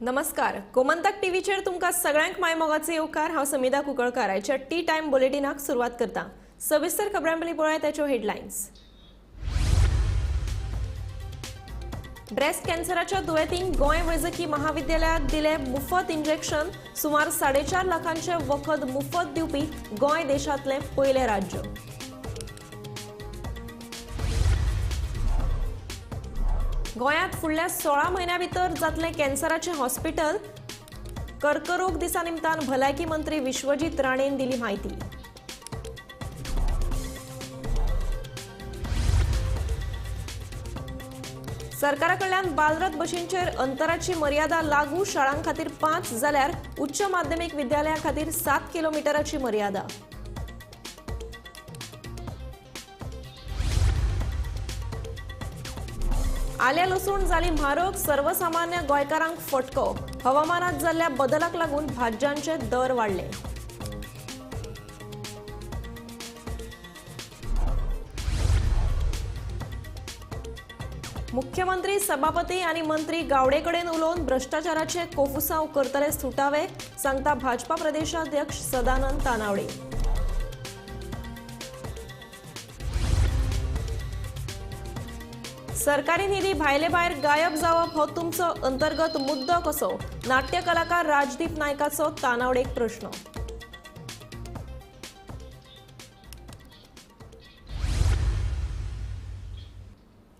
नमस्कार, गोमंतक टीव्हीचेर तुमकां सगळ्यांक मायमोगाचे येवकार। हांव समिधा कुंकळकार। आयच्या टी टाइम बुलेटिनाक सुरवात करता। सविस्तर खबरांपयलीं पळयात ताच्यो हेडलायन्स। ब्रेस्ट कॅन्सराच्या दुयेंतींक गोंय वैजकी महाविद्यालयात दिले मुफत इंजेक्शन। सुमार 4.5 लाखांचे वखद मुफत दिवपी गोंय देशांतलें पयलें राज्य। गोंयांत फुडल्या 16 म्हयन्यां भितर जातलें कॅन्सराचें हॉस्पिटल। कर्करोग दिसा निमतान भलायकी मंत्री विश्वजीत राणेन दिली म्हायती। सरकारा कडल्यान बालरथ बशींचेर अंतराची मर्यादा लागू। शाळां खातीर 5 जाल्यार उच्च माध्यमीक विद्यालयां खातीर 7 किलोमिटराची मर्यादा। आल्या लसूण जाली म्हारग। सर्वसामान्य गोंयकारांक फटको। हवामानात जाल्ल्या बदलाक लागून भाज्यांचे दर वाडले। मुख्यमंत्री, सभापती आणि मंत्री गावडे कडेन उलोवन भ्रष्टाचाराचे कोफुसांव करतले सुटावे, सांगता भाजपा प्रदेशाध्यक्ष सदानंद तानावडे। सरकारी निधी भायले भायर गायब जावप हो तुमचो अंतर्गत मुद्दो कसो? नाट्य कलाकार राजदीप नायकाचो तानावडेक प्रश्न।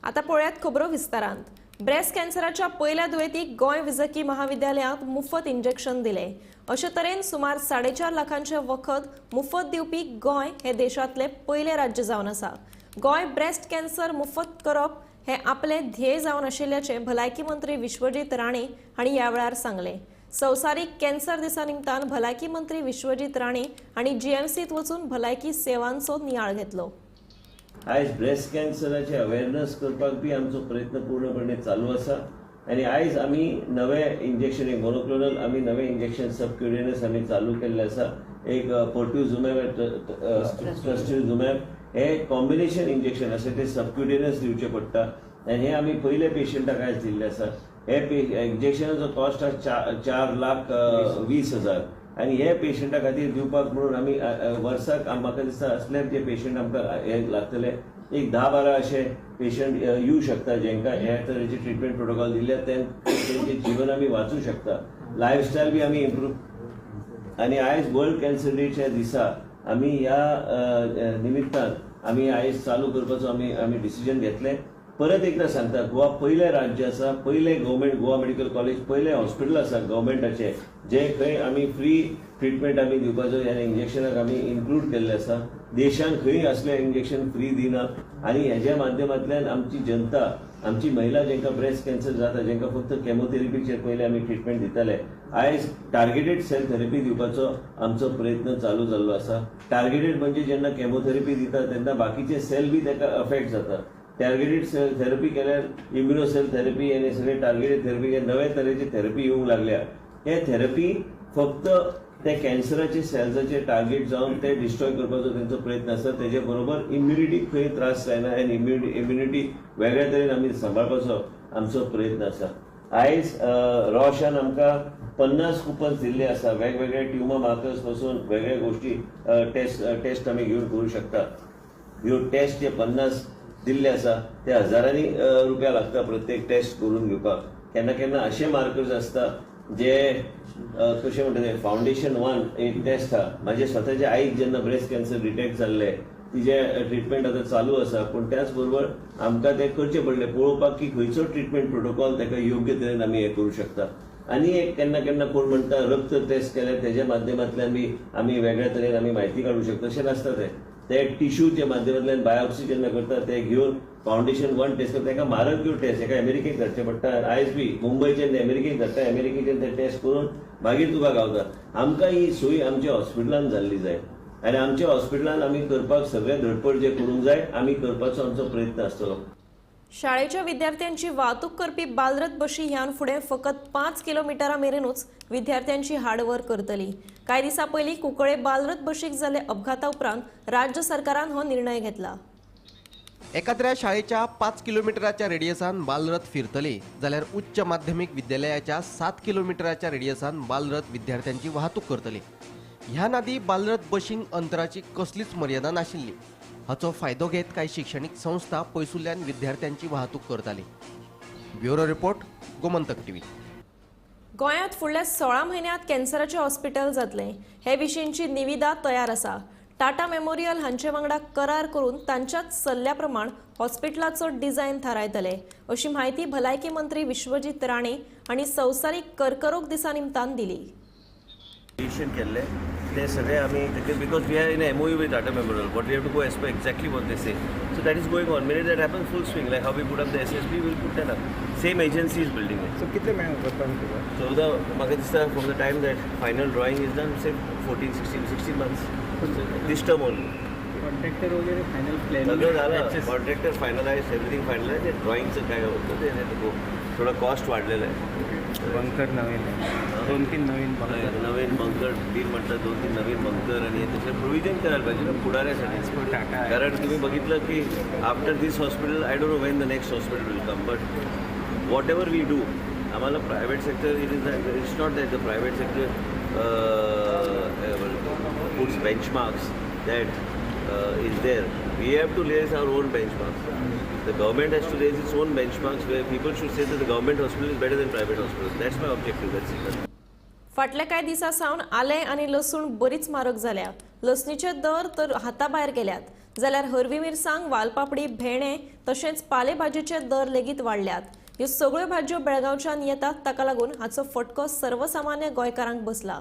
आता पळयात खबरो विस्तारांत। ब्रेस्ट कॅन्सराच्या पयल्या दुयेंतीक गोंय वैजकी महाविद्यालयांत मुफत इंजेक्शन दिले। अशे तरेन सुमार 4.5 लाखांचे वखद मुफत दिवपी गोंय हे देशांतले पयले राज्य जावन आसा। गोंय ब्रेस्ट कॅन्सर मुफत करप हे आपले ध्येय जावन आशिल्ल्याचे भलायकी मंत्री विश्वजीत राणे हांणी ह्या वेळार सांगले। संवसारीक कॅन्सर दिसा निमतान भलायकी मंत्री विश्वजीत राणे हांणी जीएमसीत वचून भलायकी सेवांचो नियाळ घेतलो। आयज ब्रेस्ट कॅन्सराचे अवेअरनेस करपाक बी आमचो प्रयत्न पूर्णपणे चालू आसा आणि आयज आमी नवे इंजेक्शन मोनोक्लोनल आमी नवे इंजेक्शन सबक्युटेनियस आमी चालू केल्ले आसा। एक पर्ट्युझुमॅब ट्रस्ट्युझुमॅब हे कॉम्बिनेशन इंजेक्शन आसा ते सबक्युटेनियस दिवचे पडटा आनी हे आमी पयले पेशंटाक आयज दिल्ले आसा। हे इंजेक्शनाचो कॉस्ट आसा 4,20,000 आनी हे पेशंटा खातीर दिवपाक म्हणून आमी वर्साक म्हाका दिसता असले जे पेशंट आमकां हे लागतले एक 10-12 अशे पेशंट येवं शकता जेंकां ह्या तरेचे ट्रिटमेंट प्रोटोकॉल दिल्ले तेंचे जीवन आमी वाचूं शकता। लायफस्टायल बी आमी इम्प्रूव आनी आयज वर्ल्ड कॅन्सर डेच्या दिसा आमी ह्या निमित्तान आमी आयज चालू करपाचो आमी डिसिजन घेतले। परत एकदा सांगता, गोवा पयले राज्य आसा, पयले गव्हर्मेंट गोवा मेडिकल कॉलेज पयले हॉस्पिटल आसा गव्हर्मेंटाचे जे खंय आमी फ्री ट्रिटमेंट आमी दिवपाचो ह्या इंजेक्शनाक आमी इन्क्लूड केल्ले आसा। देशान खंय असले इंजेक्शन फ्री दिना आनी हेज्या माध्यमांतल्यान आमची जनता, आमची महिला जेंकां ब्रेस्ट कॅन्सर जाता जेंकां फक्त केमोथेरपीचेर पयले आमी ट्रिटमेंट दिताले, आयज टार्गेटेड सेल थेरपी दिवपाचो आमचो प्रयत्न चालू जाल्लो आसा। टार्गेटेड म्हणजे जेन्ना केमोथेरपी दिता तेन्ना बाकीचे सेल बी ताका अफेक्ट जाता। टार्गेटेड सेल थेरपी केल्यार इम्युनोसेल थेरपी आनी सगळे टार्गेटेड थेरपी हे नवे तरेची थेरपी येवंक लागल्या। हे थेरपी फक्त ते कॅन्सराचे सेल्साचे टार्गेट जावन ते डिस्ट्रॉय करपाचो तेंचो प्रयत्न आसा। तेजे बरोबर इम्युनिटी खंय त्रास जायना आनी इम्युनिटी वेगळ्या तरेन आमी सांबाळपाचो आमचो प्रयत्न आसा। आयज रॉशान आमकां 50 कुपन्स दिल्ले आसा। वेगवेगळे ट्युमर मार्कर्स पासून वेगळे गोष्टी टेस्ट आमी घेवन करूं शकता। ह्यो टेस्ट जे 50 दिल्ले आसा ते हजारांनी रुपया लागता प्रत्येक टेस्ट करून घेवपाक। केन्ना केन्ना असे मार्कर्स आसता जे कशें म्हणटा ते फाउंडेशन 1 एक टेस्ट आहा। म्हाजे स्वताचे आईक जेन्ना ब्रेस्ट कॅन्सर डिटेक्ट जाल्ले तिजे ट्रिटमेंट आतां चालू आसा, पूण त्याच बरोबर आमकां ते करचे पडले पळोवपाक की खंयचो ट्रिटमेंट प्रोटोकॉल ताका योग्य तरेन आमी हे करूं शकता। आनी एक केन्ना केन्ना कोण म्हणटा रक्त टेस्ट केल्यार तेज्या माध्यमांतल्यान बी आमी वेगळ्या तरेन आमी म्हायती काडूं शकता। तशें नासता ते टिश्यूच्या माध्यमांतल्यान बायोप्सी जेन्ना करता ते घेवन फाउंडेशन 1 टेस्ट करता ताका म्हारग त्यो टेस्ट एका अमेरिकेक धाडचे पडटा। आयज बी मुंबयच्यान अमेरिकेक धाडटा, अमेरिकेच्यान ते टेस्ट करून मागीर तुका गावता। आमकां ही सोय आमच्या हॉस्पिटलान जाल्ली जाय आनी आमच्या हॉस्पिटलान आमी करपाक सगळे धडपड जे करूंक जाय आमी करपाचो आमचो प्रयत्न आसतलो। शाळेच्या विद्यार्थ्यांची वाहतूक करपी बालरथ बशी ह्यान फुडें फकत 5 किलोमिटरा मेरेनूच विद्यार्थ्यांची हाडवळ करतली। कांय दिसा पयलीं कुंकळे बालरथ बशीक जाल्ले अपघाता उपरांत राज्य सरकारान हो निर्णय घेतला। एखाद्या शाळेच्या 5 किलोमिटराच्या रेडियसान बालरथ फिरतले जाल्यार उच्च माध्यमिक विद्यालयाच्या 7 किलोमिटराच्या रेडियसान बालरथ विद्यार्थ्यांची वाहतूक करतले. ह्या नादी बालरथ बशींक अंतराची कसलीच मर्यादा नाशिल्ली. हाचो फायदो घेत कांय शिक्षणीक संस्था पयसुल्ल्यान विद्यार्थ्यांची वाहतूक करताली. Bureau report, Gomantak TV. गोंयांत फुडल्या 16 म्हयन्यांत कॅन्सराचें हॉस्पिटल जातलें हे विशींची निविदा तयार आसा. टाटा मेमोरियल हांचे वांगडा करार करून तांच्याच सल्ल्या प्रमाण हॉस्पिटलाचो डिझायन थारायतले, अशी म्हायती भलायकी मंत्री विश्वजीत राणे हांणी संवसारीक कर्करोग दिसा निमतान दिली. डिसिशन केल्ले ते सगळे आमी because we are in MOU with Tata Memorial, but we have to go as per exactly what they say. So that is going on. Minute that happens, full swing. Like how we put up the SSB, we'll put that up. Same agency is building it. So कितले महिने काम केलं? So म्हाका दिसता from the time that final drawing is done, say 16 months. This term only. Contractor वगैरे final plan सगळं झालं. Contractor finalise, everything finalise. ते ड्रॉइंगचं काय होतं ते थोडं कॉस्ट वाढलेलं आहे. बंकर नवीन आहे, 2-3 नवीन बंकर. नवीन बंकर डील म्हटलं 2-3 नवीन बंकर आणि त्याचे प्रोव्हिजन करायला पाहिजे ना पुढाऱ्यासाठी. कारण तुम्ही बघितलं की after this hospital I don't know when the next hospital will come, but whatever we do आम्हाला private sector it's not that the private sector puts benchmarks that is there. We have to raise our own benchmarks. The government has to raise its own benchmarks where people should say that the government hospital is better than private hospitals. That's my objective. That's it. फाटल्या कांय दिसा सावन आले आनी लसूण बरीच म्हारग जाल्या. लसणीचे दर तर हाताबायर गेल्यात. जाल्यार हरवी मिरसांग, वालपापडी, भेणे तशेंच पालेभाजीचे दर लेगीत वाडल्यात. ह्यो सगळ्यो भाजयो बेळगांवच्यान येतात, ताका लागून हाचो फटको सर्वसामान्य गोंयकारांक बसला.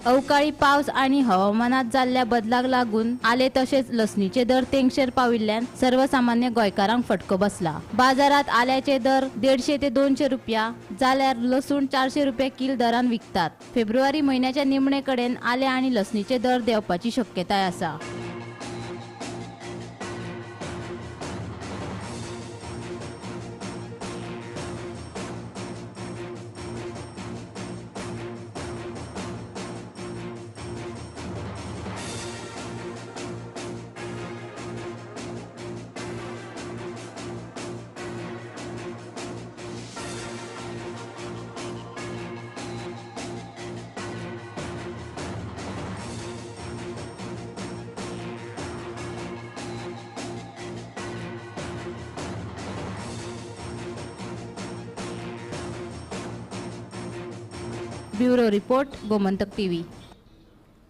अवकाळी पावस आणि हवामानात जाल्ल्या बदलाक लागून आले तसेच लसणीचे दर तेंगशेर पाविल्ल्यान सर्वसामान्य गोंयकारांक फटको बसला. बाजारात आल्याचे दर 150 ते 200 रुपया जाल्यार लसूण 400 रुपये किल दरान विकतात. फेब्रुवारी महिन्याच्या निमणे कडेन आले आणि लसणीचे दर देंवपाची शक्यताय आसा. Bureau report, Gomantak TV.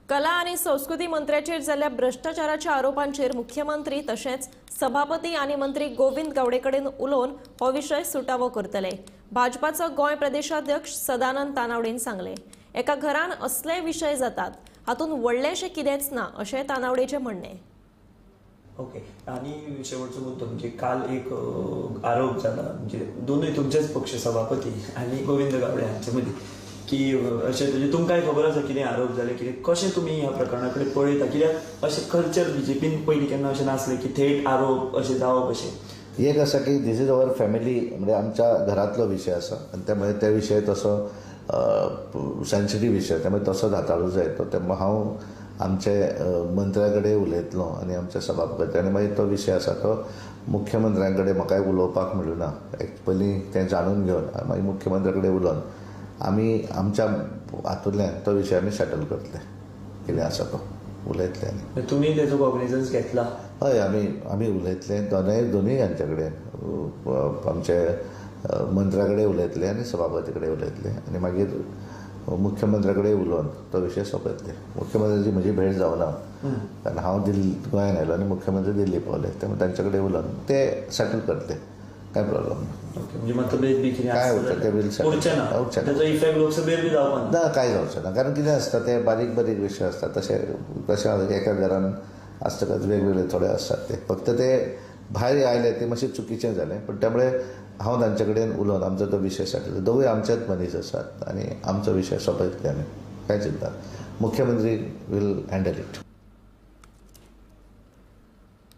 कला आणि संस्कृती मंत्र्याचेर जाल्ल्या भ्रष्टाचाराच्या आरोपांचेर मुख्यमंत्री तशेंच सभापती आनी मंत्री गोविंद गावडे कडेन उलोवन हो विशय सुटावो करतले. भाजपाचो गोंय प्रदेशाध्यक्ष सदानंद तानावडेन सांगले. एका घरान असले विशय जातात, हातून व्हडलेशें कितेंच ना अशें तानावडेचें म्हणणें. ओके. आणि शेवटचा मुद्दा म्हणजे काल एक आरोप झाला, म्हणजे दोनूय तुमचेच पक्ष सभापती आणि गोविंद गावडे हांचे मदीं की अशें म्हणजे तुमकांय खबर आसा कितें आरोप जाले, कितें कशें तुमी ह्या प्रकरणा कडेन पळयता? कित्याक अशें कल्चर बीजेपीन पयलीं केन्ना अशें नासलें की थेट आरोप अशें जावप अशें. एक असा की दीस इज अवर फॅमिली, म्हणजे आमच्या घरातलो विषय आसा आणि त्यामुळे त्या विशय तसो सेन्सिटीव विशय, त्यामुळे तसोच हाताळूं जाय. तो तेन्ना हांव आमचे मंत्र्या कडेन उलयतलो आणि आमच्या सभापती आनी मागीर तो विशय आसा तो मुख्यमंत्र्यां कडेन म्हाकाय उलोवपाक मेळूना. पयलीं तें जाणून घेवन मागीर मुख्यमंत्र्या कडेन उलोवन आमी आमच्या हातूंतल्यान तो विशय आमी सेटल करतले, कितें आसा तो उलयतले. आनी तुमी तेजो कॉग्निजन्स घेतला? हय, आमी उलयतले दोनूय हांचे कडेन, आमचे मंत्र्या कडेन उलयतले आनी सभापती कडेन उलयतले आनी मागीर मुख्यमंत्र्या कडेन उलोवन तो विशय सोंपयतले. मुख्यमंत्र्याची म्हजी भेट जावना, कारण हांव गोंयांत आयलो आनी मुख्यमंत्री दिल्ली पावले, त्यामुळे तांचे कडेन उलोवन ते सेटल करतले, काय प्रॉब्लेम ना. ओके. म्हणजे मतभेद बी कितें काय उरता ते बील उरचें ना, तेजो इफेक्ट लोकसभेर बी जावपाक ना, काय जावचें ना. कारण कितें आसता ते बारीक बारीक विशय आसता, तशें एका घरान आसतकच वेगवेगळे थोडे आसतात. ते फक्त ते भायर आयले ते मातशें चुकीचें जालें, पण त्यामुळे हांव तांचे कडेन उलोवन आमचो तो विशय सेटल. दोगूय आमचेच मनीस आसात आनी आमचो विशय सोंपयतले आमी, कांय चिंता. मुख्यमंत्री वील हँडल इट.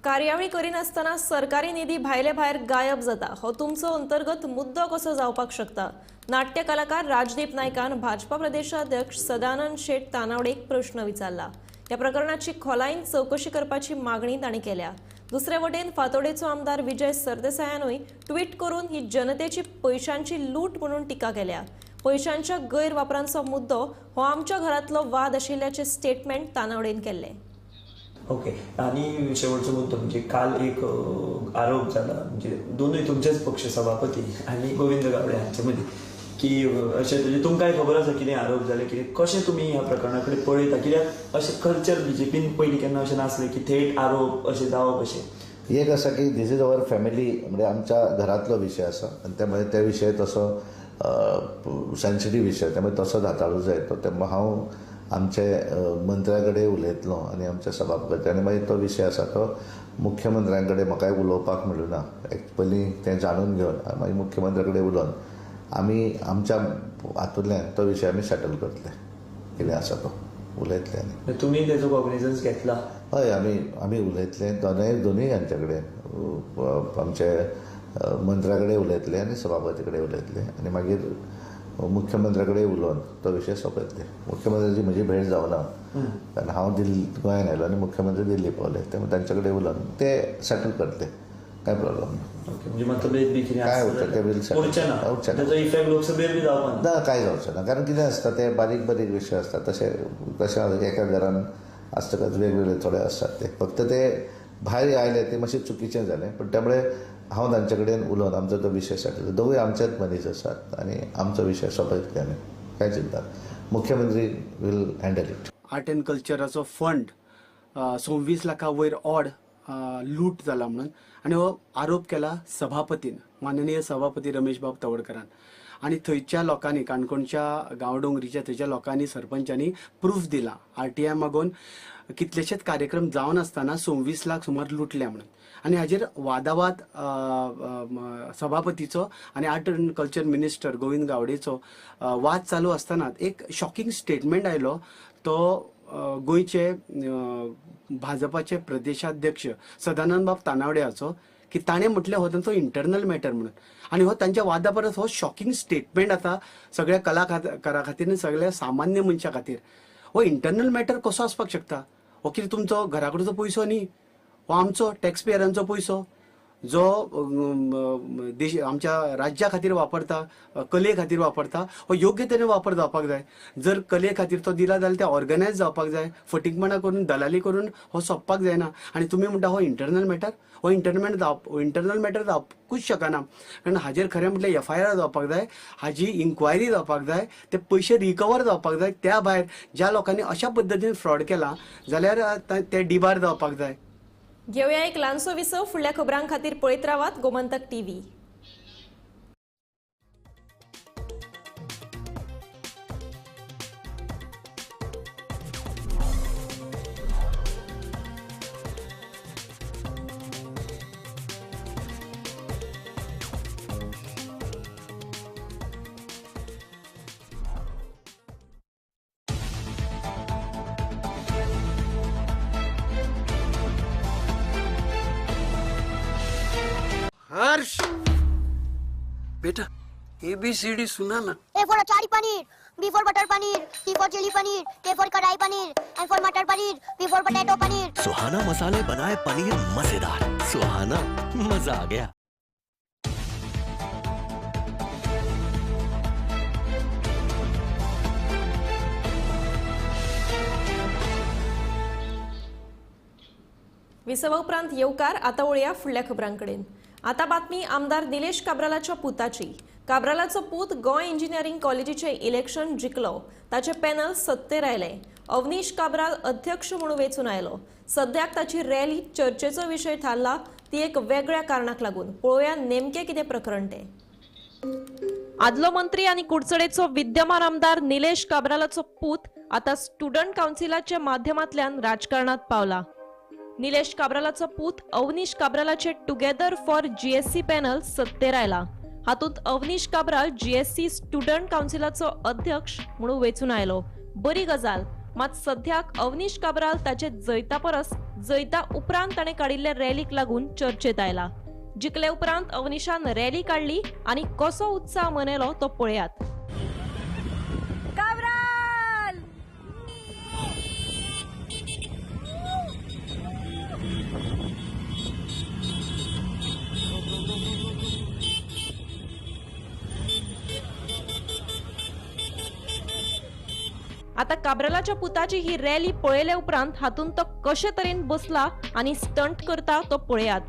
कार्यावळी करिनासतना सरकारी निधी भायले भायर गायब जाता, हो तुमचो अंतर्गत मुद्दो कसो जावपाक शकता? नाट्य कलाकार राजदीप नायकान भाजपा प्रदेशाध्यक्ष सदानंद शेट तानावडेक प्रश्न विचारला. ह्या प्रकरणाची खोलायेन चवकशी करपाची मागणी तांणी केल्या. दुसरे वटेन फातोडेचो आमदार विजय सरदेसायानूय ट्वीट करून ही जनतेची पैशांची लूट म्हणून टिका केल्या. पैशांच्या गैरवापरांचो मुद्दो हो आमच्या घरातलो वाद आशिल्ल्याचे स्टेटमेंट तानावडेन केल्ले. ओके. आणि शेवटचा मुद्दो म्हणजे काल एक आरोप झाला म्हणजे दोनूय तुमचेच पक्ष सभापती आणि गोविंद गावडे हांचे मदीं की अशें म्हणजे तुमकां खबर आसा कितें आरोप जाले कितें कशें तुमी ह्या प्रकरणा कडेन पळयता कित्याक अशें कल्चर बीजेपीन पयलीं केन्ना अशें नासलें की थेट आरोप अशें जावप अशें. एक असा की दीस इज अवर फॅमिली म्हणजे आमच्या घरातलो विषय असा आणि त्यामुळे त्या विशय तसो सेन्सिटीव विशय त्यामुळे तसोच हाताळूं जाय तो. त्यामुळे हांव आमचे मंत्र्या कडेन उलयतलो आनी आमच्या सभापती आनी मागीर तो विशय आसा तो मुख्यमंत्र्यां कडेन म्हाकाय उलोवपाक मेळूं ना. पयलीं तें जाणून घेवन मागीर मुख्यमंत्र्या कडेन उलोवन आमी आमच्या हातूंतल्यान तो विशय आमी सेटल करतले कितें आसा तो उलयतले. आनी तुमी तेजो कॉग्निजन्स घेतला? हय आमी उलयतले दोनूय हांचे कडेन आमचे मंत्र्या कडेन उलयतले आनी सभापती कडेन उलयतले आनी मागीर मुख्यमंत्र्या कडेन उलोवन तो विशय सोंपयतले. मुख्यमंत्र्याची म्हजी भेट जावना कारण हांव गोंयांत आयलो आनी मुख्यमंत्री दिल्ली पावले तेन्ना तांचे कडेन उलोवन ते सेटल करतले. काय प्रॉब्लेम ना. ओके. म्हणजे मतभेद बी कितें काय उरता ते विल उरचें ना. तेजो इफेक्ट लोकसभेर बी जावपाक ना. काय जावचें ना कारण कितें आसता ते बारीक बारीक विशय आसता तशें एका घरान आसतकच वेगवेगळे थोडे आसतात ते फक्त ते भायर आयले ते मातशें चुकीचें जालें पण त्यामुळे हांव तांचे कडेन उलोवन आमचो तो विशय सेटल दोगूय आमचेच मनीस आसात आनी आमचो विशय सोंपयतले आमी काय चिंता. मुख्यमंत्री will handle it. Art and कल्चराचो फंड 26 लाखा वयर ऑड लूट जाला म्हणून आनी हो आरोप केला सभापतीन माननीय सभापती रमेश बाब तवडकरान आनी थंयच्या लोकांनी काणकोणच्या गांवडोंगरीच्या थंयच्या लोकांनी सरपंचांनी प्रूफ दिला RTI मागून कितलेशेच कार्यक्रम जावन आसतना 26 लाख सुमार लुटल्या म्हणून आनी हाजेर वादावाद सभापतीचो आनी art and culture minister Govind गावडेचो वाद चालू आसतना एक शॉकिंग स्टेटमेंट आयलो तो गोंयचे भाजपाचे प्रदेशाध्यक्ष सदानंद बाब तानावडे हाचो की ताणें म्हटलें हो तांचो इंटरनल मॅटर म्हणून आनी हो तांच्या वादा परस हो शॉकिंग स्टेटमेंट आतां सगळ्या कलाकारा खातीर आनी सगळ्या सामान्य मनशा खातीर. हो इंटरनल मॅटर कसो आसपाक शकता? हो कितें तुमचो घरा कडचो पयसो न्ही, हो आमचो टॅक्स पेयरांचो पयसो जो देश आमच्या राज्या खातीर वापरता कले खातीर वापरता हो योग्य तरेन वापर जावपाक जाय. जर कले खातीर तो दिला जाल्यार ते ऑर्गनायज जावपाक जाय. फटीकपणां करून दलाली करून हो सोंपपाक जायना आनी तुमी म्हणटा हो इंटरनल मॅटर. हो इंटरनल मॅटर जावपूच शकना कारण हाजेर खरें म्हटल्यार FIR जावपाक जाय, हाजी इन्क्वायरी जावपाक जाय, ते पयशे रिकवर जावपाक जाय. त्या भायर ज्या लोकांनी अशा पद्दतीन फ्रॉड केला जाल्यार ते डिबार जावपाक जाय. घेवया एक ल्हानसो विसव. फुडल्या खबरां खातीर पळयत रावात गोमंतक TV. हर्ष बेटा ABCD सुना ना. A for achari paneer, B for butter paneer, C for chili paneer, K for kadai paneer, M for matar paneer, P for potato paneer. Suhana मसाले बनाए पनीर मजेदार. सुहाना मजा आ गया. विसवा उपरांत येवकार. आता वळया फुडल्या खबरांकडेन. आता बातमी आमदार निलेश काब्रालाच्या पुताची. काब्रालाचो पूत गोंय इंजिनियरिंग कॉलेजीचे इलेक्शन जिखलो. ताचे पॅनल सत्तेर आयले. अवनीश काब्राल अध्यक्ष म्हणून वेचून आयलो. सद्याक ताची रॅली चर्चेचो विशय थारला ती एक वेगळ्या कारणाक लागून. पळोवया नेमके कितें प्रकरण ते. आदलो मंत्री आनी कुडचडेचो विद्यमान आमदार निलेश काब्रालाचो पूत आता स्टुडंट कावन्सिलाच्या माध्यमांतल्यान राजकारणात पावला. निलेश काब्रालाचो पूत अवनीश काब्रालाचे टुगेदर फॉर GSC पॅनल सत्तेर आयला. हातूंत अवनीश काब्राल GSC स्टुडंट कावन्सिलाचो अध्यक्ष म्हणून वेचून आयलो. बरी गजाल. मात सध्याक अवनीश काब्राल ताचे जैता परस जैता उपरांत ताणें काडिल्ले रॅलीक लागून चर्चेत आयला. जिखले उपरांत अवनीशान रॅली काडली आनी कसो उत्साह मनयलो तो पळयात. आता काब्रालाच्या पुताची ही रॅली पळयल्या उपरांत हातून तो कशे तरेन बसला आणि स्टंट करता तो पळयात।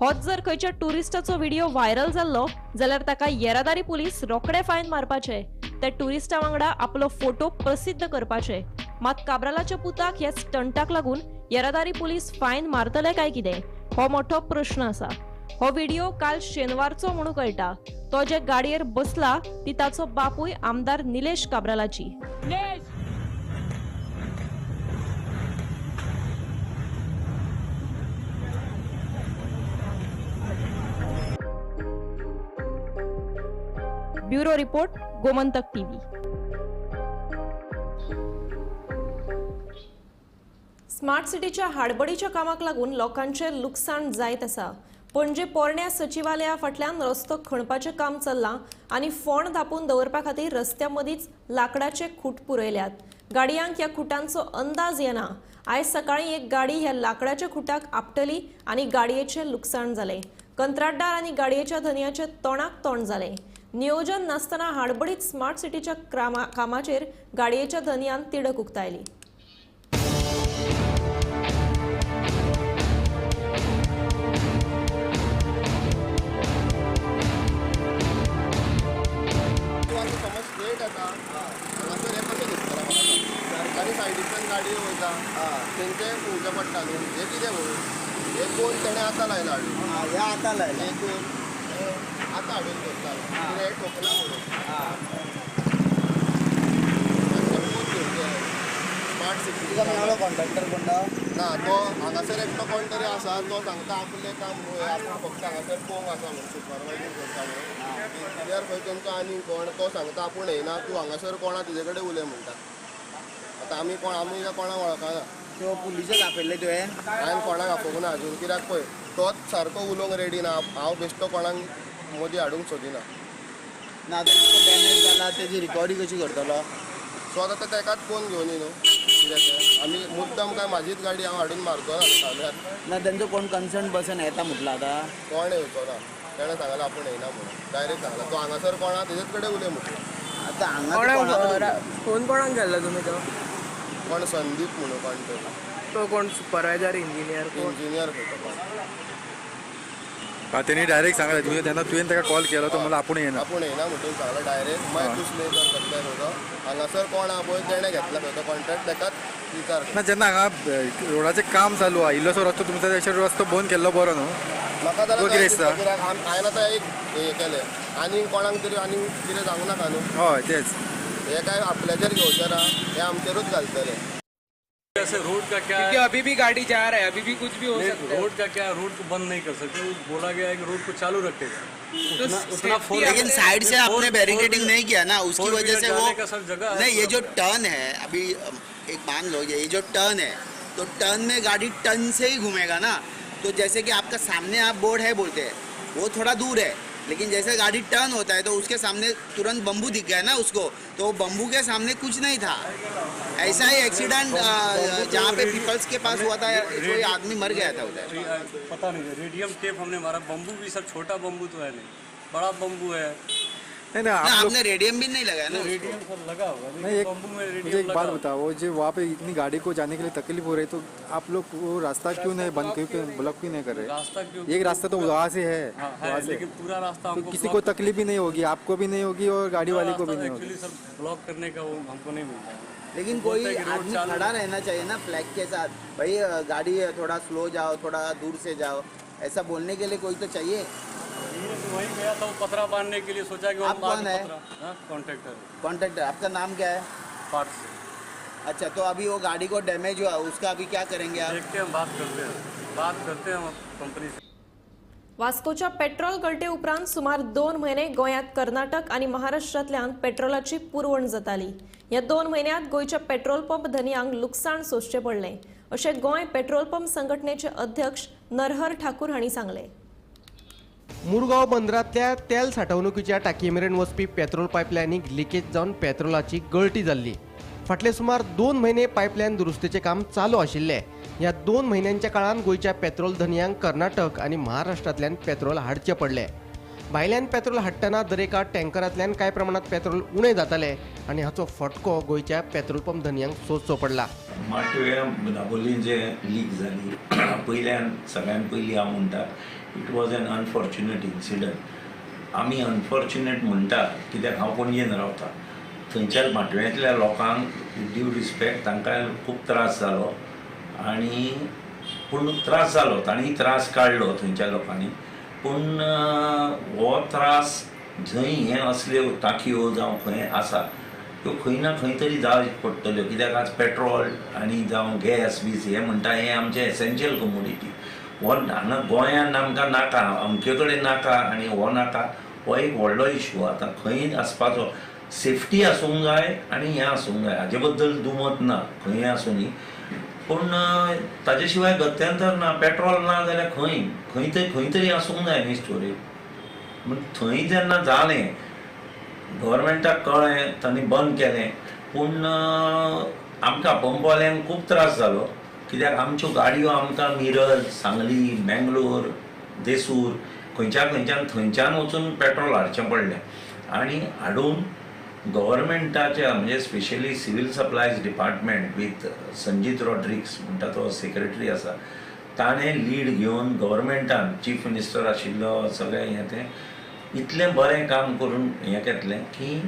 होच जर खंयच्या टुरिस्टाचो व्हिडिओ व्हायरल जाल्लो जाल्यार ताका येरादारी पुलीस रोखडे फायन मारपाचे, त्या टुरिस्टा वांगडा आपलो फोटो प्रसिद्ध करपाचे। मात काब्रालाच्या पुताक ह्या स्टंटाक लागून येरादारी पुलीस फायन मारतले काय कितें हो मोठो प्रश्न आसा। हो व्हिडिओ काल शेनवारचो म्हणून कळटा। तो जे गाडयेर बसला ती ताचो बापूय आमदार निलेश काब्रालाची। Bureau report, Gomantak TV. Smart सिटीच्या हाडबडीच्या कामाक लागून लोकांचे लुकसाण जायत आसा। पणजे पोरण्या सचिवालया फाटल्यान रस्तो खणपाचें काम चल्लां आनी फोंड धापून दवरपा खातीर रस्त्या मदींच लाकडाचे खूट पुरयल्यात। गाडयांक ह्या खुटांचो अंदाज येना। आयज सकाळीं एक गाडी ह्या लाकडाच्या खुटाक आपटली आनी गाडयेचें लुकसाण जालें। कंत्राटदार आनी गाडयेच्या धनयाचे तोंडाक तोंड जालें। नियोजन नासतना हाडबडीत स्मार्ट सिटीच्या कामाचेर गाडयेच्या धनयान तिडक उक्तायली। सरकारी सायडीच्यान गाडी वयता तेंचे पळोवचें पडटा न्हू। हे कितें म्हणून हे कोण तेणें आतां लायला हाडून, हे आतां लायला, हे कोण आतां हाडून करता कितें हे ठोकला म्हणून। स्मार्ट सिटी मेळ्ळो कॉन्ट्रॅक्टर कोणा ना, तो हांगासर एकटो कोण तरी आसा, तो सांगता आपलें काम आपूण फक्त हांगासर पोवंक आसा म्हणून सुपरवायजींग करता म्हणून। इंजिनियर खंय तेंचो आनी कोण, तो सांगता आपूण येना, तूं हांगासर कोणा तुजे कडेन उलय म्हणटा। आतां आमी कोणाक वळखना। तो पुलिशेक आपयल्ले तुवें? हांवें कोणाक आपोवंक ना अजून, कित्याक पळय तोच सारको उलोवंक रेडी ना। हांव बेश्टो कोणाक मदीं हाडूंक सोदिना। ना तो डॅमेज जाला तेजी रिकवरी कशी करतलो? सो आतां तेकाच कोण घेवन न्हू, कित्याक तें आमी मुद्दम काय म्हाजीच गाडी हांव हाडून मारचो ना सांगल्यार ना। तेंचो कोण कन्सर्न पर्सन येता म्हटलं आतां कोण येवचो ना। तेणें सांगलें आपूण येना म्हणून, डायरेक्ट सांगलें तो हांगासर कोणा तेजेच कडेन उलय म्हटलें। आतां हांगा फोन कोणाक केल्लो तुमी? तो कोण संदीप म्हणून कोण तो कोण सुपरवायझर इंजिनियर खंय कोण तेणी डायरेक्ट सांगलें तुवें तेन्ना तुवें ताका कॉल केलो तो म्हणलो आपूण येना म्हणून सांगलें डायरेक्ट। मागीर दुसरें जर करतलें न्हू तो हांगासर कोण आहा पळय तेणें घेतला खंय तो कॉन्ट्रॅक्ट, तेकाच विचार ना। जेन्ना हांगा रोडाचें काम चालू आहा, इल्लोसो रस्तो तुमचो अशें रस्तो बंद केल्लो बरो न्हू? म्हाका जाल्यार कित्याक हांवें आतां एक हें केलें आनी कोणाक तरी आनी कितें सांगूं नाका न्हू। हय तेच, हे काय आपल्याचेर घेवचें ना, हे आमचेरूच घालतले। ऐसे रोड का क्या है? अभी भी गाड़ी जा रहा है, अभी भी कुछ भी हो सकता है। रोड का क्या, रोड को बंद नहीं कर सकते। बोला गया है कि रोड को चालू रखेगा। तो लेकिन साइड से आपने बैरिकेडिंग नहीं किया ना, उसकी वजह से वो का सब जगह नहीं। ये जो टर्न है अभी एक मान लो, ये जो टर्न है तो टर्न में गाड़ी टर्न से ही घूमेगा ना। तो जैसे कि आपका सामने आप बोर्ड है बोलते हैं वो थोड़ा दूर है, लेकिन जैसे गाड़ी टर्न होता है तो उसके सामने तुरंत बम्बू दिख गया ना उसको, तो बम्बू के सामने कुछ नहीं था। ऐसा ही एक्सीडेंट जहाँ पे पीपल्स के पास हुआ था, कोई आदमी मर गया था उधर। पता नहीं, रेडियम टेप हमने मारा। बम्बू भी सब छोटा बम्बू तो है नहीं, बड़ा बम्बू है। नहीं आपने रेडियम भी नहीं लगाया ना? रेडियम सब लगा होगा, नहीं, बम्बू में मुझे रेडियम एक बात बताओ, वो जो वहाँ पे इतनी गाड़ी को जाने के लिए तकलीफ हो रही, तो आप लोग वो रास्ता क्यों नहीं बंद, क्यों ब्लॉक क्यों नहीं कर रहे? रास्ता क्यों? एक रास्ता तो वहाँ से है, वहाँ से, लेकिन पूरा रास्ता तो किसी को तकलीफ भी नहीं होगी, आपको भी नहीं होगी और गाड़ी वाले को भी नहीं होगी। एक्चुअली सब ब्लॉक करने का वो हमको नहीं मिलता है। लेकिन कोई आदमी खड़ा रहना चाहिए ना फ्लैग के साथ, भाई गाड़ी थोड़ा स्लो जाओ, थोड़ा दूर से जाओ, ऐसा बोलने के लिए कोई तो चाहिए। वहीं गया था वो पतरा बांधने के लिए, सोचा कि आप कौन है? कॉन्ट्रैक्टर। आपका नाम क्या है? पार्ट से। अच्छा, तो अभी वो गाड़ी को डैमेज हुआ, उसका अभी क्या करेंगे आप? देखते हैं, बात करते हैं हम कंपनी से। वास्कोच्या पेट्रोल गळटे उपरांत सुमार 2 महिने गोंयांत कर्नाटक आणि महाराष्ट्रांतल्यान पेट्रोलाची पुरवण जाताली। ह्या 2 महिन्यांत गोंयच्या पेट्रोल पंप धनियांक लुकसाण सोंसचें पडलें, अशें गोंय पेट्रोल पंप संघटनेचे अध्यक्ष नरहर ठाकूर हांणी सांगलें। मुरगांव बंदरांतल्या तेल साठवणुकीच्या टाकयेमेरेन वचपी पेट्रोल पायपलायनीक लिकेज जावन पेट्रोलाची गळटी जाल्ली। फाटले सुमार 2 महिने पायपलायन दुरुस्तीचे काम चालू आशिल्ले। ह्या 2 महिन्यांच्या काळात गोंयच्या पेट्रोल धनियांक कर्नाटक आणि महाराष्ट्रांतल्यान पेट्रोल हाडचे पडले। भायल्यान पेट्रोल हाडटना दरेका टँकरांतल्यान कांय प्रमाणात पेट्रोल उणें जातालें आनी हाचो फटको गोंयच्या पेट्रोल पंप धन्यांक सोंसचो पडला. माटव्या दाबोलीं जे लीक जाली पयल्यान सगळ्यान पयलीं हांव म्हणटा it was an unfortunate incident. आमी अनफॉर्च्युनेट म्हणटा कित्याक हांव पणजेन रावता. थंयच्या माटव्यांतल्या लोकांक ड्यू रिस्पेक्ट तांकां खूब त्रास जालो आनी पूण त्रास जालो तांणी त्रास काडलो थंयच्या लोकांनी. पूण हो त्रास जंय हे असल्यो टांकयो जावं खंय आसा ह्यो खंय ना खंय तरी जावच्यो पडटल्यो कित्याक आज पेट्रोल आनी जावं गॅस बीस हे म्हणटा हे आमचे एसेन्शियल कमोडिटी. हो हांगा गोंयांत आमकां नाका अमके कडेन नाका आनी हो नाका हो एक व्हडलो इश्यू. आतां खंय आसपाचो सेफ्टी आसूंक जाय आनी हें आसूंक जाय हाजे बद्दल दुमत ना खंय आसूं न्ही. पूण ताजे शिवाय गत्यंतर ना. पेट्रोल ना जाल्यार खंय तरी आसूंक जाय न्ही स्टोरेज. म्हण थंय जेन्ना जालें गव्हर्मेंटाक कळ्ळें तांणी बंद केलें. पूण आमकां पंपवाल्यांक खूब त्रास जालो कित्याक आमच्यो गाडयो आमकां मिरज सांगली मेंगलोर देसूर खंयच्यान थंयच्यान वचून पेट्रोल हाडचें पडलें. आनी हाडून गव्हर्मेंटाच्या म्हणजे specially civil supplies department with Sanjeet Rodrigues म्हणटा तो सेक्रेटरी आसा ताणें लीड घेवन गव्हर्मेंटान चीफ मिनिस्टर आशिल्लो सगळें हें तें इतलें बरें काम करून हें घेतलें की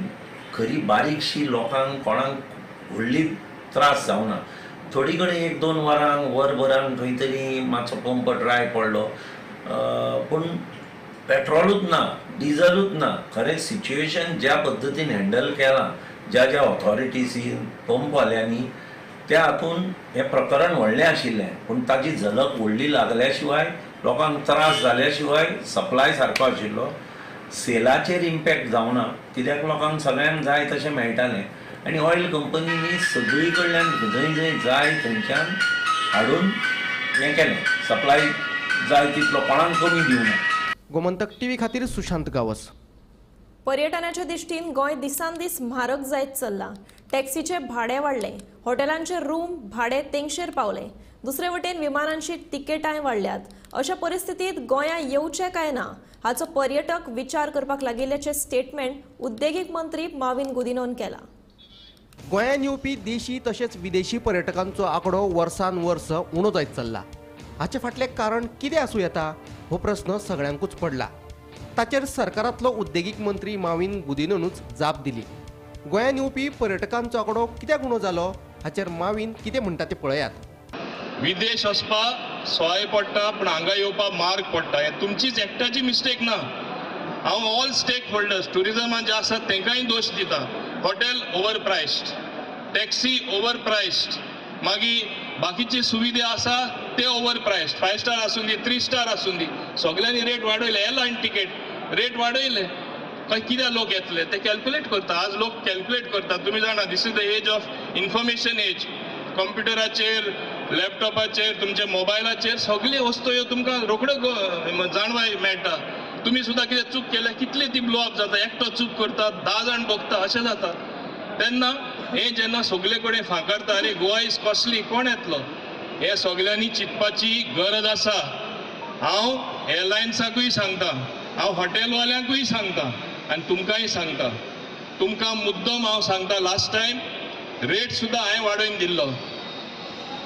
खरी बारीकशी लोकांक कोणाक व्हडली त्रास जावना. थोडी कडेन 1-2 वरांक वरभरान खंय तरी मातसो पंप ड्राय पडलो पूण पेट्रोलूच ना डिझलूच ना. खरें सिच्युएशन ज्या पद्दतीन हँडल केलां ज्या ऑथॉरिटीजीन पंपवाल्यांनी त्या हातून हें प्रकरण व्हडलें आशिल्लें पूण ताजी झलक व्हडली लागल्या शिवाय लोकांक त्रास जाल्या शिवाय सप्लाय सारको आशिल्लो. सेलाचेर इम्पॅक्ट जावना कित्याक लोकांक सगळ्यांक जाय तशें मेळटालें आनी ऑयल कंपनीनी सगळी कडल्यान जंय जाय थंयच्यान हाडून हें केलें सप्लाय जाय तितलो कोणाक कमी दिवना. गोमंतक टीव्ही खातीर सुशांत गावस. पर्यटनाच्या दिश्टीन गोंय दिसान दीस म्हारग जायत चल्ला. टॅक्सीचे भाडे वाडले, हॉटेलांचे रूम भाडे तेंगशेर पावले. दुसरे वटेन विमानांची तिकेटांय वाडल्यात. अशा परिस्थितीत गोंयां येवचें काय ना हाचो पर्यटक विचार करपाक लागिल्ल्याचें स्टेटमेंट उद्देगीक मंत्री माविन गुदिन्होन केला. गोंयांत येवपी देशी तशेंच विदेशी पर्यटकांचो आंकडो वर्सान वर्स उणो जायत चल्ला. हाचे फाटलें कारण कितें आसूं येता हो प्रस्न सगळ्यांकूच पडला. ताचेर सरकारांतलो उद्देगीक मंत्री माविन गुदिन्होनूच जाप दिली. गोंयांत येवपी पर्यटकांचो आंकडो कित्याक उणो जालो हाचेर माविन कितें म्हणटा तें पळयात. विदेश वचपाक सोय पडटा पूण हांगा येवपाक मार्ग पडटा. हें तुमचीच एकट्याची मिस्टेक ना. हांव ऑल स्टेक होल्डर्स टुरिजमान जे आसात तांकांय दोश दिता. हॉटेल ओवर प्रायस्ड, टॅक्सी ओवर प्रायस्ड, मागीर बाकीचे सुविधा आसा ते ओवर प्रायस्ड. 5 स्टार आसूं दी 3 स्टार आसूं दी सगळ्यांनी रेट वाडयले. एअरलायन तिकेट रेट वाडयले काय कित्याक लोक येतले ते कॅल्क्युलेट करता. आज लोक कॅल्क्युलेट करतात. तुमी जाणा this is the age of information age. कंप्युटराचेर लॅपटॉपाचेर तुमच्या मोबायलाचेर सगळ्यो वस्तू ह्यो तुमकां रोखड्यो जाणवाय मेळटा. तुमी सुद्दां कितें चूक केल्या कितली ती ब्लो अप जाता. एकटो चूक करता 10 जाण भोगता अशें जाता. तेन्ना हे जेन्ना सगळे कडेन फांकारता अरे गोवा इज कॉस्टली कोण येतलो हे सगळ्यांनी चिंतपाची गरज आसा. हांव एअरलायन्साकूय सांगता, हांव हॉटेलवाल्यांकूय सांगता आनी तुमकांय सांगता. तुमकां मुद्दम हांव सांगता लास्ट टायम रेट सुद्दां हांवें वाडोवन दिल्लो.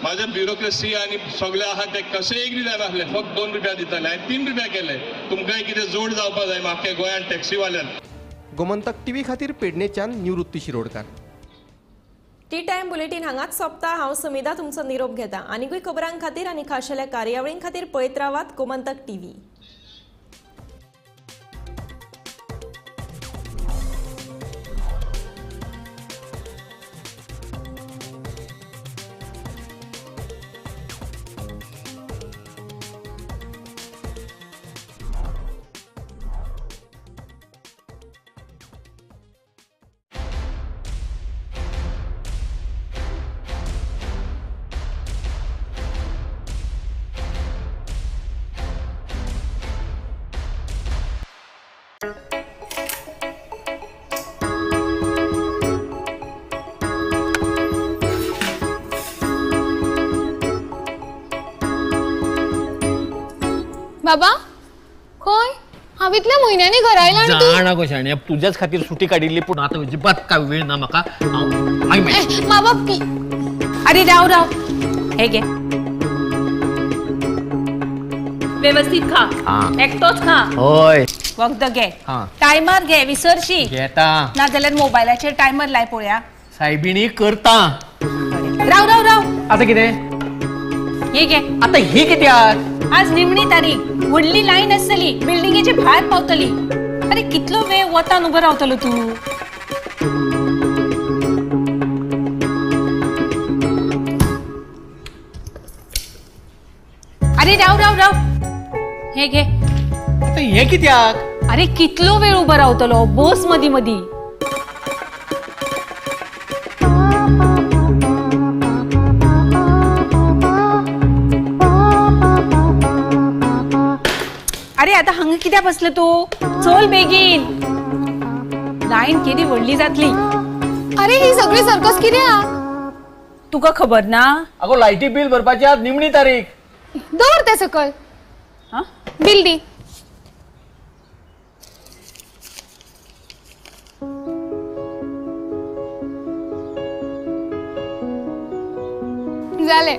माझ्या ब्युरोक्रेसी आनी सगळे आहा ते कशें एक दिना नासले फक्त 2 रुपया दिताले. हांवें 3 रुपया केले. तुमकांय कितें जोड जावपा जाय म्हाका गोंयांत टॅक्सीवाल्यांक. गोमंतक टीव्ही खातीर पेडणेच्यान निवृत्ती शिरोडकार. टी टायम बुलेटिन हांगाच सोंपता. हांव समिधा तुमचो निरोप घेता. आनीकूय खबरां खातीर आनी खाशेल्या कार्यावळीं खातीर पळयत रावात गोमंतक टीव्ही. बाबा खंय हांव इतल्या म्हयन्यांनी घरा आयला आनी तूं जाणा गो शाण्या तुझ्याच खातीर सुटी काडिल्ली पूण आतां अजिबात काय वेळ ना म्हाका मा बाप अरे राव हे घे व्यवस्थित खा एकटोच खा होय वखद घे हा. टायमर घे विसरशी घेता ना जाल्यार मोबायलाचेर टायमर लाय पळोवया सायबिणी करता राव आता कितें हे घे आता ही कित्याक आज निमणी तारीख व्हडली लायन आसतली बिल्डिंगेचे भायर पावतली अरे कितलो वेळ वतान उबो रावतलो तूं अरे राव हे घे आता हे कित्याक अरे कितलो वेळ उबो रावतलो बस मदी मदी अरे आता हांगा कित्याक बसले तू चल बेगीन लायन केदी व्हडली जातली अरे ही सगळी सर्कस कित्याक तुका खबर ना अगो लायटी बिल भरपाची आज निमणी तारीख दवर ते सकल बिल दी जाले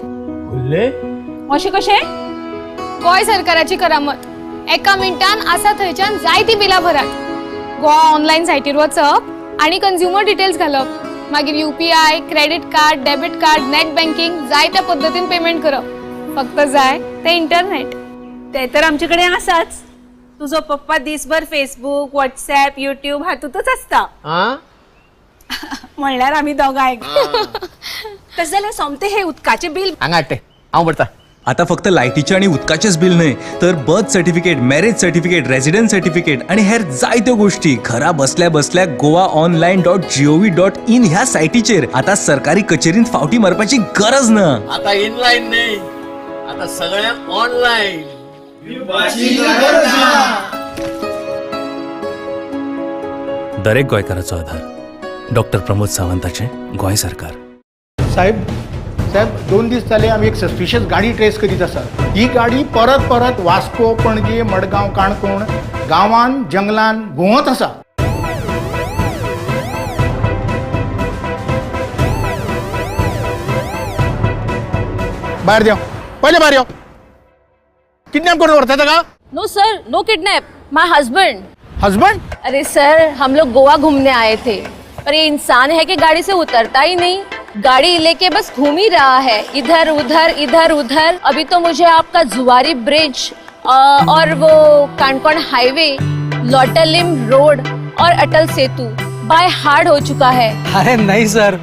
अशें कशें गोंय सरकाराची करामत एका मिनिटान आसा थंयच्यान जायती बिलां भरात गोवा ऑनलायन सायटीर वचप आणि कंज्युमर डिटेल्स घालप मागीर UPI credit card debit card net banking जाय त्या पद्दतीन पेमेंट करप फक्त जाय ते इंटरनेट ते तर आमचे कडेन आसाच तुझो पप्पा दिसभर फेसबुक व्हॉट्सॲप युट्यूब हातूंतच आसता म्हणल्यार आमी दोगांय तशें जाल्यार सोमते हे उदकाचे बिल हांगा हाडटे हांव भरता आता फक्त लायटीचे आणि उदकाचेच बिल न्हय तर birth certificate marriage certificate residence certificate आणि हेर जायत्यो गोष्टी घरा बसल्या बसल्या goaonline.gov.in ह्या सायटीचेर आता सरकारी कचेरींत फावटी मारपाची गरज ना आता इनलाईन नाही आता सगळ्या ऑनलाईन दरेक गोंयकाराचो आधार डॉक्टर प्रमोद सावंताचे गोंय सरकार साहेब 2 दीस जाले आमी एक सस्पिशियस गाडी ट्रेस करीत आसा ही गाडी परत परत वास्को पणजी मडगांव काणकोण गांवान जंगलान भोंवत आसा भायर देव पहिले भायर यो किडनॅप करून व्हरता ताका नो सर नो किडनैप माय हस्बैंड हस्बैंड अरे सर हम लोग गोवा घूमने आए थे पर ये इंसान है कि गाड़ी से उतरता ही नहीं गाड़ी लेके बस घूम ही रहा है इधर उधर अभी तो मुझे आपका जुवारी ब्रिज और वो कानकोण हाईवे लॉटरलिम रोड और अटल सेतु बाय हार्ड हो चुका है अरे नहीं सर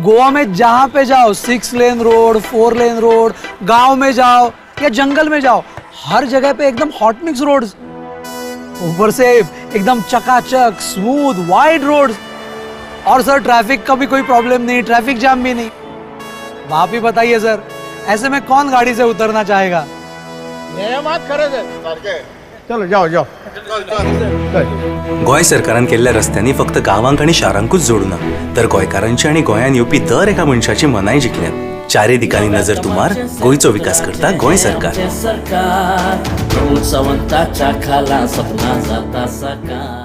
गोवा में जहाँ पे जाओ 6 लेन रोड 4 लेन रोड गांव में जाओ या जंगल में जाओ हर जगह पे एकदम हॉट मिक्स रोड्स ऊपर से एकदम चकाचक स्मूथ वाइड रोड्स और सर ट्रैफिक का भी कोई प्रॉब्लम नहीं ट्रैफिक जाम भी नहीं आप ही बताइए सर ऐसे में कौन गाड़ी से उतरना चाहेगा चलो जाओ गोंय सरकारान केल्ल्या रस्त्यांनी फक्त गांवांक आणि शारांकूच जोडूना तर गोंयकारांची आणि गोंयान येवपी दर एका मनशाची मनाय जिखल्यात चारय दिकांनी नजर तुमार गोंयचो विकास करता गोंय सरकार प्रमोद सावंताच्या खाला सपना जाता साकार